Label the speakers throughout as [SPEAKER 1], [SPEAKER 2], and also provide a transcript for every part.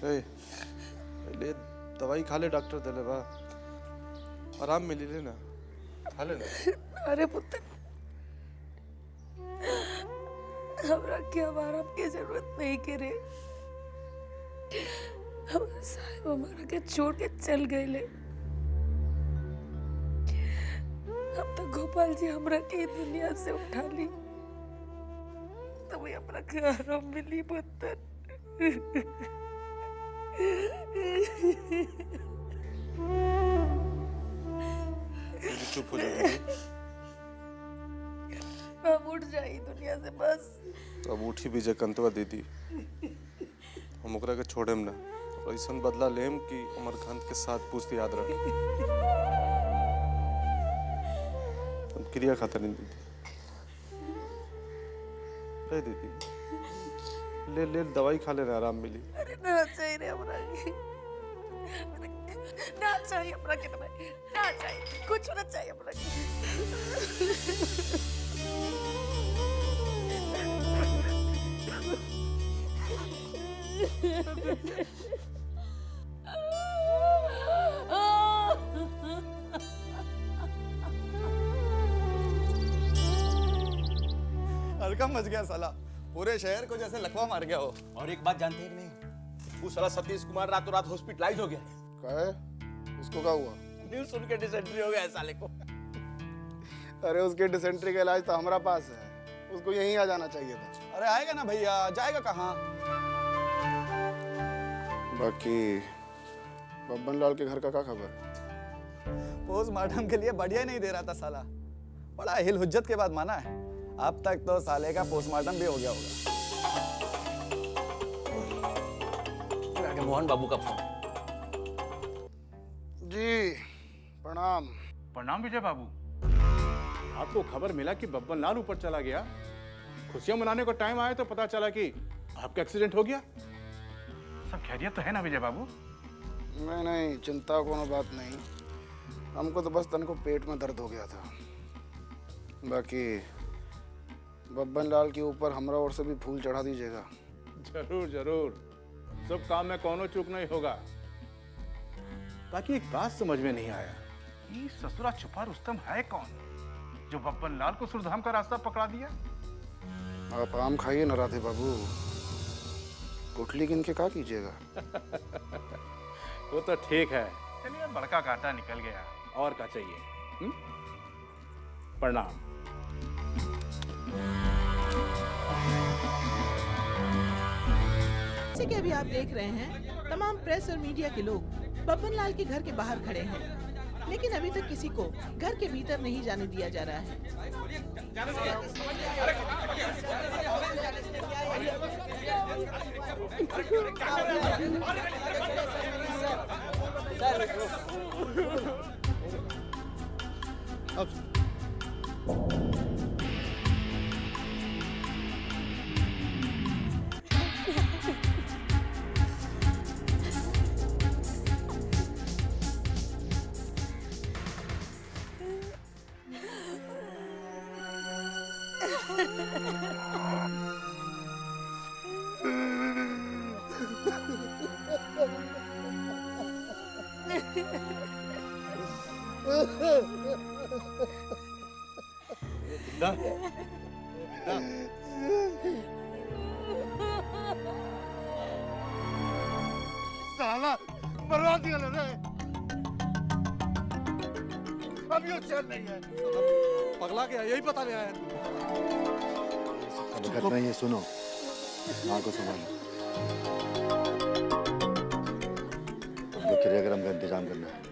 [SPEAKER 1] ए, ले दवाई खा ले, डॉक्टर दे ले बा, आराम मिली ले ना, खा ले ना।
[SPEAKER 2] अरे पुत्र, हमरा के आराम की जरूरत नहीं करे। हमारे साहब हमारा के छोड़ के चल गए ले। अब तक गोपाल जी हमरा के दुनिया से उठा ली, तभी हमरा के आराम मिली पुत्र।
[SPEAKER 1] चुप हो जा।
[SPEAKER 2] अब उठ जाई दुनिया से बस।
[SPEAKER 1] तो अब उठी भी जकंतवा दीदी, हम ओकरा के छोड़ेम ना, और ऐसा बदला लेम कि अमरकांत के साथ पूछते याद रख। हम क्रिया खाता नहीं दीदी। ए दीदी, ले ले दवाई खा लेना, आराम मिली।
[SPEAKER 2] अरे ना चाहिए रे हमरा के, ना चाहिए हमरा के दवाई, ना चाहिए, कुछ ना चाहिए हमरा के।
[SPEAKER 3] हल्का मच गया साला, पूरे शहर को जैसे लकवा मार गया हो।
[SPEAKER 4] और एक बात जानते हैं कि नहीं, वो साला सतीश कुमार रातों रात हॉस्पिटलाइज हो गया।
[SPEAKER 1] क्या है? उसको क्या हुआ?
[SPEAKER 4] न्यूज़ सुन के डिसेंट्री हो गया है साले को।
[SPEAKER 5] अरे उसके डिसेंट्री का इलाज तो हमारा पास है, उसको यहीं आ जाना चाहिए था।
[SPEAKER 3] अरे आएगा ना भैया, जाएगा कहाँ?
[SPEAKER 5] बाकी बब्बन लाल के घर का क्या खबर?
[SPEAKER 3] पोस्टमार्टम के लिए बढ़िया नहीं दे रहा था साला, बड़ा हिल हुज्जत के बाद माना है। अब तक तो साले का पोस्टमार्टम भी हो गया होगा।
[SPEAKER 4] मोहन बाबू का फोन।
[SPEAKER 5] जी प्रणाम।
[SPEAKER 6] प्रणाम विजय बाबू। आपको खबर मिला कि बब्बन लाल ऊपर चला गया, खुशियां मनाने को टाइम आया तो पता चला कि आपका एक्सीडेंट हो गया। सब खैरियत तो है ना विजय बाबू?
[SPEAKER 5] नहीं, चिंता कोनो बात नहीं, हमको तो बस तन को पेट में दर्द हो गया था। बाकी बब्बन लाल के ऊपर हमरा ओर से भी फूल चढ़ा दीजिएगा।
[SPEAKER 6] जरूर जरूर, सब काम में कोनो चूक नहीं होगा। बाकी एक बात समझ में नहीं आया, ये ससुरा छुपा रुस्तम है कौन जो बब्बन लाल को सुरधाम का रास्ता पकड़ा दिया?
[SPEAKER 5] आप आम खाइए ना राधे बाबू, गुठली गिन के क्या कीजिएगा।
[SPEAKER 6] वो तो ठीक है, चलिए बड़का कांटा निकल गया, और क्या चाहिए। प्रणाम।
[SPEAKER 7] जैसे कि अभी आप देख रहे हैं, तमाम प्रेस और मीडिया के लोग बब्बन लाल के घर के बाहर खड़े हैं, लेकिन अभी तक किसी को घर के भीतर नहीं जाने दिया जा रहा है।
[SPEAKER 5] साला मरवा दिया रे, अब ये चल नहीं है।
[SPEAKER 1] पगला गया, यही पता नहीं आया।
[SPEAKER 8] घटना ये सुनो, माँ को संभालो, क्रियाक्रम का इंतजाम करना है।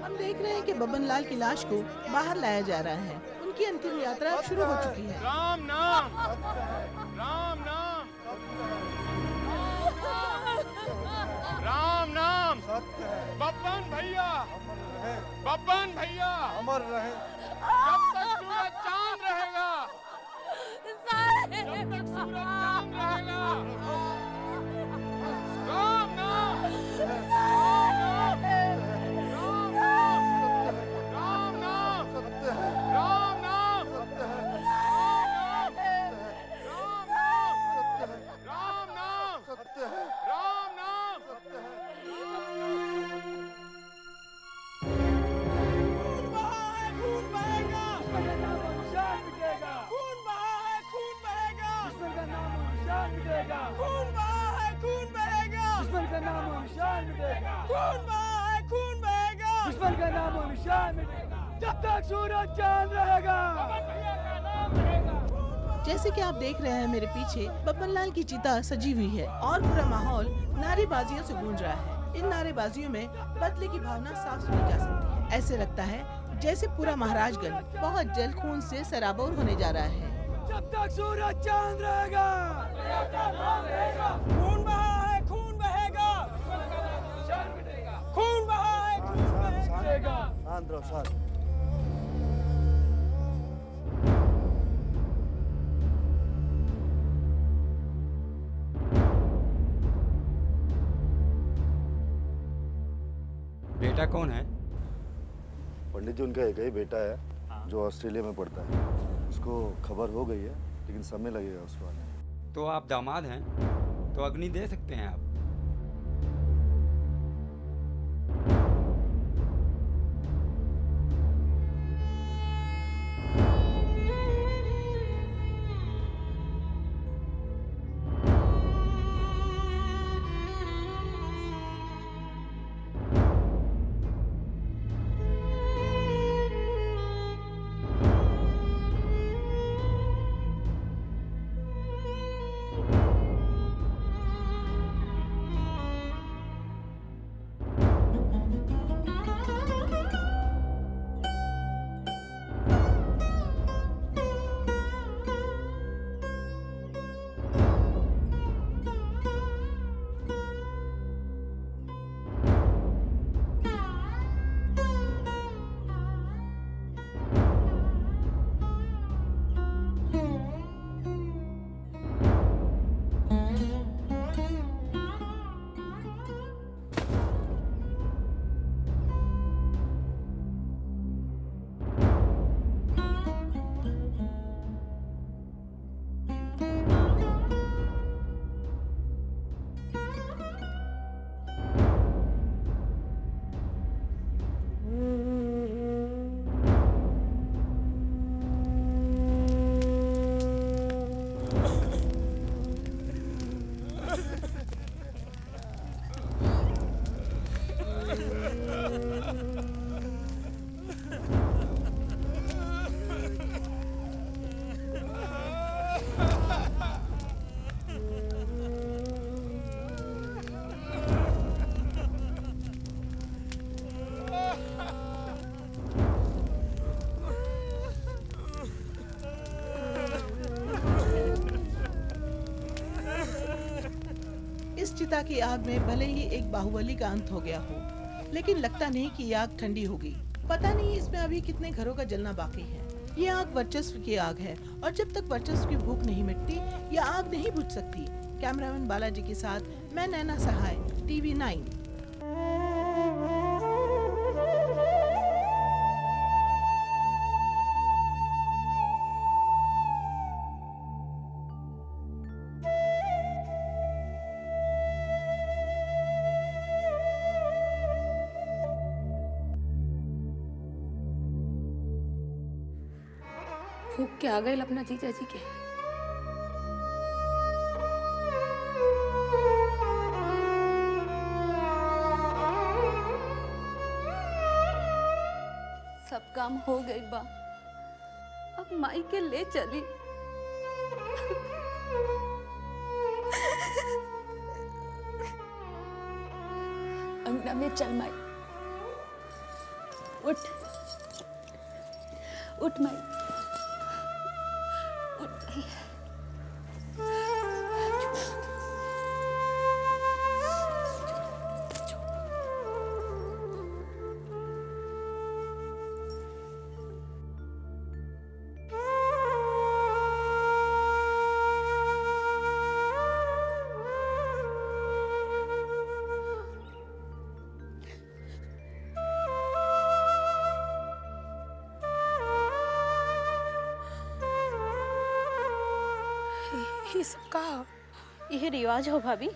[SPEAKER 7] हम देख रहे हैं कि बब्बन लाल की लाश को बाहर लाया जा रहा है। उनकी अंतिम यात्रा अब शुरू हो चुकी है।
[SPEAKER 6] राम नाम, राम नाम, राम नाम। बब्बन भैया, बब्बन भैया
[SPEAKER 1] अमर रहे।
[SPEAKER 6] जब तक सूरज चांद रहेगा, जब तक सूरज चांद रहेगा। राम नाम, राम नाम, राम नाम।
[SPEAKER 2] जब तक सूरज चांद रहेगा।
[SPEAKER 7] जैसे कि आप देख रहे हैं मेरे पीछे बब्बन लाल की चिता सजी हुई है और पूरा माहौल नारेबाजियों से गूंज रहा है। इन नारेबाजियों में बदले की भावना साफ सुनी जा सकती है। ऐसे लगता है जैसे पूरा महाराजगंज बहुत जल्द खून से सराबोर होने जा रहा है।
[SPEAKER 2] जब तक सूरज चांद रहेगा, खून बहा है, खून बहेगा, खून बहा है, खून बहेगा।
[SPEAKER 8] शांत रहो, शांत।
[SPEAKER 9] बेटा कौन है?
[SPEAKER 8] पंडित जी उनका एक ही बेटा है जो ऑस्ट्रेलिया में पढ़ता है। उसको खबर हो गई है लेकिन समय लगेगा उसको आने में।
[SPEAKER 9] तो आप दामाद हैं, तो अग्नि दे सकते हैं आप।
[SPEAKER 7] इस चिता की आग में भले ही एक बाहुबली का अंत हो गया हो, लेकिन लगता नहीं कि ये आग ठंडी होगी। पता नहीं इसमें अभी कितने घरों का जलना बाकी है। ये आग वर्चस्व की आग है और जब तक वर्चस्व की भूख नहीं मिटती यह आग नहीं बुझ सकती। कैमरामैन बालाजी के साथ मैं नैना सहाय, टीवी 9।
[SPEAKER 2] फूक के आ गए अपना जीजा जी के।
[SPEAKER 10] सब काम हो गई बा, अब माई के ले चली। अंगना में चल माई, उठ उठ माई, उठ माई।
[SPEAKER 2] ये सब का
[SPEAKER 10] यह रिवाज हो भाभी।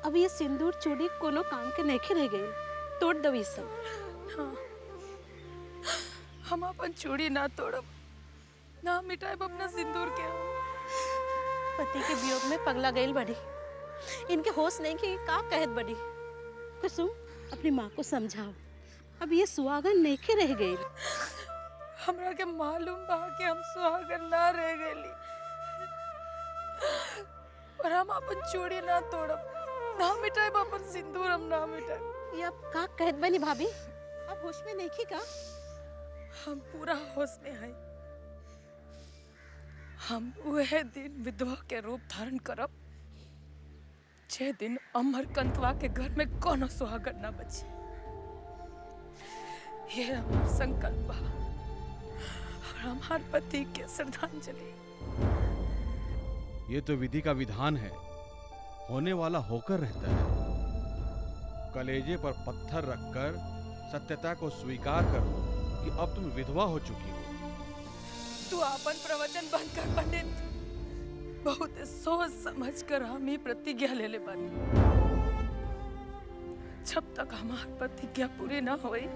[SPEAKER 10] अब ये सिंदूर चूड़ी कोनो काम के नहीं रह गए, तोड़ दो ये सब।
[SPEAKER 2] हाँ, हम अपन चूड़ी ना तोड़ब, ना मिटाएब अपना सिंदूर के।
[SPEAKER 10] पति के वियोग में पगला गईल बड़ी, इनके होश नहीं कि का कहत बड़ी। कुसुम अपनी माँ को समझाओ, अब ये सुहागन नहीं रह गई।
[SPEAKER 2] हमरा के मालूम बा कि हम सुहागन ना रह गईली, पर हम अपन चूड़ी ना तोड़ब, ना मिटाएब अपन सिंदूर, हम ना मिटाएब।
[SPEAKER 10] ये अब का कहत बनी भाभी? अब होश में नहीं की का?
[SPEAKER 2] हम पूरा होश में हैं। हम वह दिन विधवा के रूप धारण करब जे दिन अमरकंतवा के घर में कोनो सुहागन ना बची। ये हमार संकल्प बा और हमार पति के श्रद्धांजलि।
[SPEAKER 6] ये तो विधि का विधान है, होने वाला होकर रहता है। कलेजे पर पत्थर रखकर सत्यता को स्वीकार कर लो कि अब तुम विधवा हो चुकी हो।
[SPEAKER 2] तू अपन प्रवचन बंद कर पंडित। बहुत सोच समझ कर हम ही प्रतिज्ञा ले बानी। जब तक हमार प्रतिज्ञा पूरी ना होई,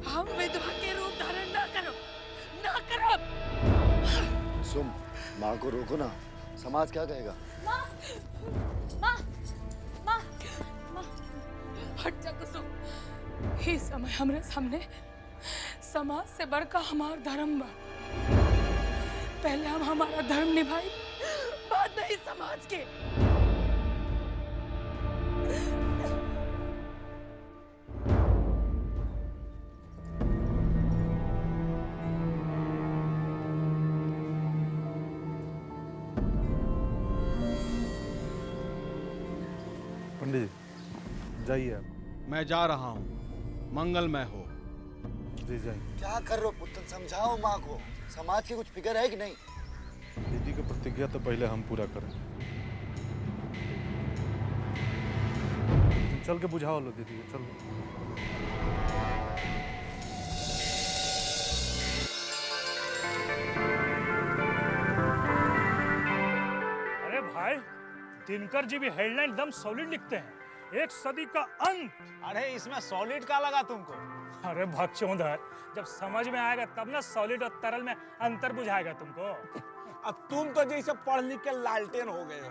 [SPEAKER 2] हम विधवा के रूप धारण ना करब।
[SPEAKER 8] सुम, माँ को रोको ना, समाज क्या कहेगा?
[SPEAKER 2] माँ, हट जा कुसुम। ये समय हमरे सामने समाज से बढ़कर हमार धर्म बा। पहले हम हमारा धर्म निभाई, बाद में इस समाज के।
[SPEAKER 1] पंडित जी जाइए आप।
[SPEAKER 6] मैं जा रहा हूँ, मंगलमय हो।
[SPEAKER 1] जी जाइए।
[SPEAKER 8] क्या कर रहे हो पुत्र, समझाओ माँ को। समाज की कुछ फिक्र है कि नहीं?
[SPEAKER 1] दीदी की प्रतिज्ञा तो पहले हम पूरा करें। तुम चल के बुझाओ लो दीदी को, चलो।
[SPEAKER 11] अरे भाई, दिनकर जी भी हेडलाइन एकदम सॉलिड लिखते हैं, 1 सदी का अंत।
[SPEAKER 3] अरे इसमें सॉलिड का लगा तुमको?
[SPEAKER 11] अरे भगचोदर, जब समझ में आएगा तब ना सॉलिड और तरल में अंतर बुझाएगा तुमको।
[SPEAKER 4] अब तुम तो जैसे पढ़ लिख के लालटेन हो गए हो,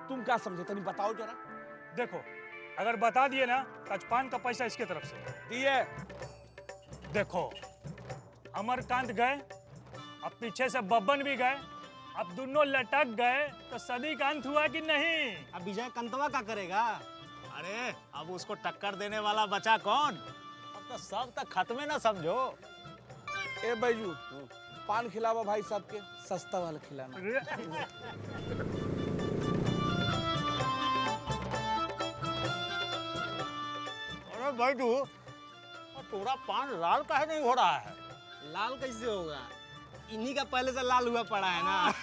[SPEAKER 4] तुम क्या समझे तनी बताओ जरा।
[SPEAKER 11] देखो, अगर बता दिए ना, कचपान का पैसा इसके तरफ से
[SPEAKER 4] दिए।
[SPEAKER 11] देखो, अमरकांत गए, अब पीछे से बब्बन भी गए, अब दोनों लटक गए, तो सदी का अंत हुआ कि नहीं?
[SPEAKER 3] अब विजय कंतवा क्या करेगा? अरे अब उसको टक्कर देने वाला बचा कौन? अब तो सब तक खत्म ना समझो।
[SPEAKER 4] ए बैजू, पान खिलावा भाई साहब के, सस्ता वाला खिलाना।
[SPEAKER 3] अरे बैजू, तोरा पान लाल काहे नहीं हो रहा है?
[SPEAKER 12] लाल कैसे होगा? इन्हीं का पहले से लाल हुआ पड़ा है ना।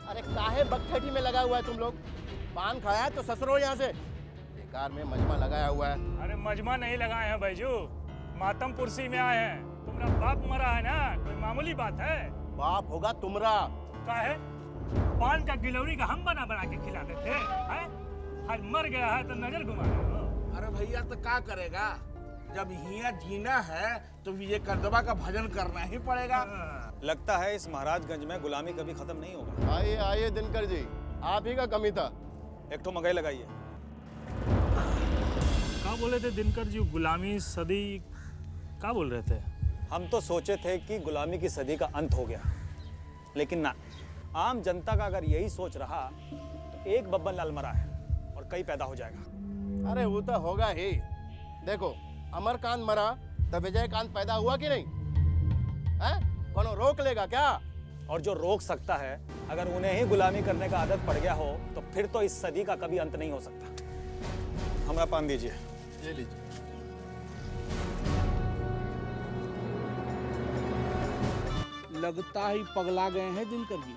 [SPEAKER 12] अरे काहे बकखेटी में लगा हुआ है तुम लोग? पान खाया है तो ससुरो यहाँ से। बेकार में मजमा लगाया हुआ है।
[SPEAKER 11] अरे मजमा नहीं लगाए हैं बैजू, मातम पुरसी में आए हैं। तुम्हारा बाप मरा है ना, कोई मामूली बात है?
[SPEAKER 12] बाप होगा तुमरा।
[SPEAKER 11] का है? पान का गिलौरी का हम बना बना के खिलाते थे, हैं? आज मर गया है तो नजर घुमा रहे हो।
[SPEAKER 4] अरे भैया तो क्या करेगा, जब हिया जीना है तो विजय कंदवा का भजन करना ही पड़ेगा।
[SPEAKER 3] लगता है इस महाराजगंज में गुलामी कभी खत्म नहीं होगा।
[SPEAKER 12] आइए आइए दिनकर जी, आप ही का कमी था।
[SPEAKER 3] एक तो मगई लगाइए।
[SPEAKER 11] क्या बोले थे दिनकर जी? गुलामी सदी क्या बोल रहे थे?
[SPEAKER 3] हम तो सोचे थे कि गुलामी की सदी का अंत हो गया, लेकिन ना, आम जनता का अगर यही सोच रहा तो एक बब्बन लाल मरा है और कई पैदा हो जाएगा।
[SPEAKER 12] अरे वो तो होगा ही। देखो, अमरकांत मरा तो विजयकांत पैदा हुआ कि नहीं? हैं? कौन रोक लेगा क्या?
[SPEAKER 3] और जो रोक सकता है, अगर उन्हें ही गुलामी करने का आदत पड़ गया हो तो फिर तो इस सदी का कभी अंत नहीं हो सकता। हमारा पान दीजिए।
[SPEAKER 4] ये लीजिए।
[SPEAKER 12] लगता ही पगला गए हैं दिनकर जी।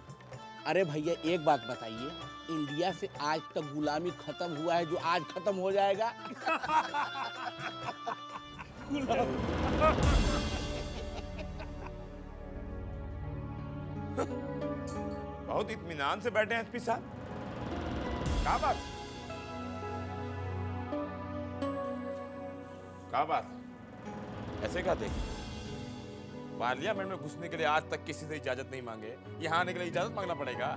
[SPEAKER 12] अरे भैया एक बात बताइए, इंडिया से आज तक गुलामी खत्म हुआ है जो आज खत्म हो जाएगा?
[SPEAKER 4] बहुत इत्मीनान से बैठे हैं एसपी साहब। क्या बात? क्या बात? ऐसे क्या थे? पार्लियामेंट में घुसने के लिए आज तक किसी से इजाजत नहीं मांगे, यहाँ आने के लिए इजाजत मांगना पड़ेगा।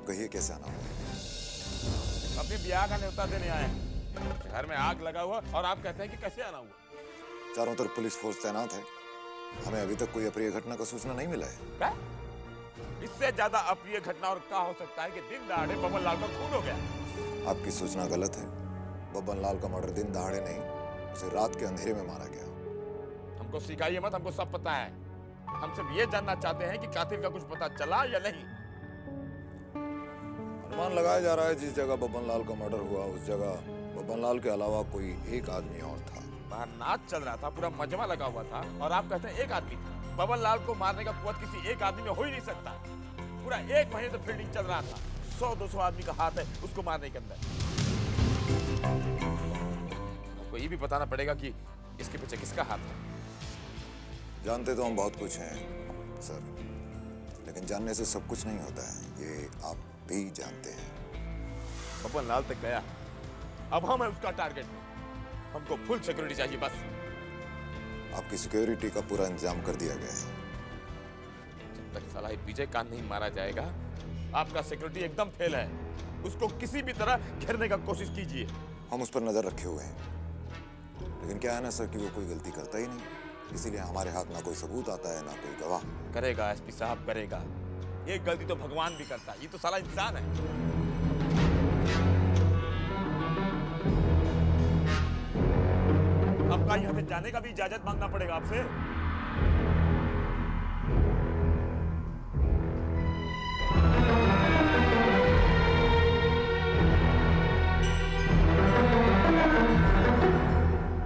[SPEAKER 8] कहिए कैसे आना होगा?
[SPEAKER 4] अपनी ब्याह का न्योता देने आए हैं। घर में आग लगा हुआ और आप कहते हैं कि कैसे आना हुआ?
[SPEAKER 13] चारों तरफ पुलिस फोर्स तैनात है। हमें अभी तक कोई अप्रिय घटना का सूचना नहीं मिला है।
[SPEAKER 4] क्या? इससे ज्यादा अप्रिय घटना और क्या हो सकता है कि दिन दहाड़े बबन लाल का खून हो गया।
[SPEAKER 13] आपकी सूचना गलत है। बब्बन लाल का मर्डर दिन दहाड़े नहीं, उसे रात के अंधेरे में मारा गया।
[SPEAKER 4] हमको सिखाइए मत, हमको सब पता है। हम सिर्फ ये जानना चाहते हैं कि कातिल का कुछ पता चला या नहीं।
[SPEAKER 13] अनुमान लगाया जा रहा है जिस जगह बब्बन लाल का मर्डर हुआ उस जगह बब्बन लाल के अलावा कोई एक आदमी और था।
[SPEAKER 4] बाहर नाच चल रहा था, पूरा मजमा लगा हुआ था और आप कहते हैं एक आदमी था। बब्बन लाल को मारने का कुवत किसी एक आदमी में हो ही नहीं सकता। पूरा 1 महीने तो फील्डिंग चल रहा था। 100-200 आदमी का हाथ है उसको मारने के अंदर। आपको ये भी बताना पड़ेगा कि इसके पीछे किसका हाथ है।
[SPEAKER 13] जानते तो हम बहुत कुछ हैं सर, लेकिन जानने से सब कुछ नहीं होता है, ये आप भी जानते हैं।
[SPEAKER 4] बब्बन लाल तक गया, अब हम है उसका टारगेट। हमको फुल सिक्योरिटी चाहिए बस।
[SPEAKER 13] आपकी सिक्योरिटी का पूरा इंतजाम कर दिया गया है।
[SPEAKER 4] जब तक साला विजयकांत नहीं मारा जाएगा, आपका सिक्योरिटी एकदम फेल है। उसको किसी भी तरह घेरने का कोशिश कीजिए।
[SPEAKER 13] हम उस पर नजर रखे हुए हैं, लेकिन क्या है ना सर कि वो कोई गलती करता ही नहीं, इसीलिए हमारे हाथ ना कोई सबूत आता है ना कोई गवाह।
[SPEAKER 4] करेगा एसपी साहब, करेगा। ये गलती तो भगवान भी करता है, ये तो साला इंसान है। आपका यहाँ से जाने का भी इजाजत मांगना पड़ेगा आपसे।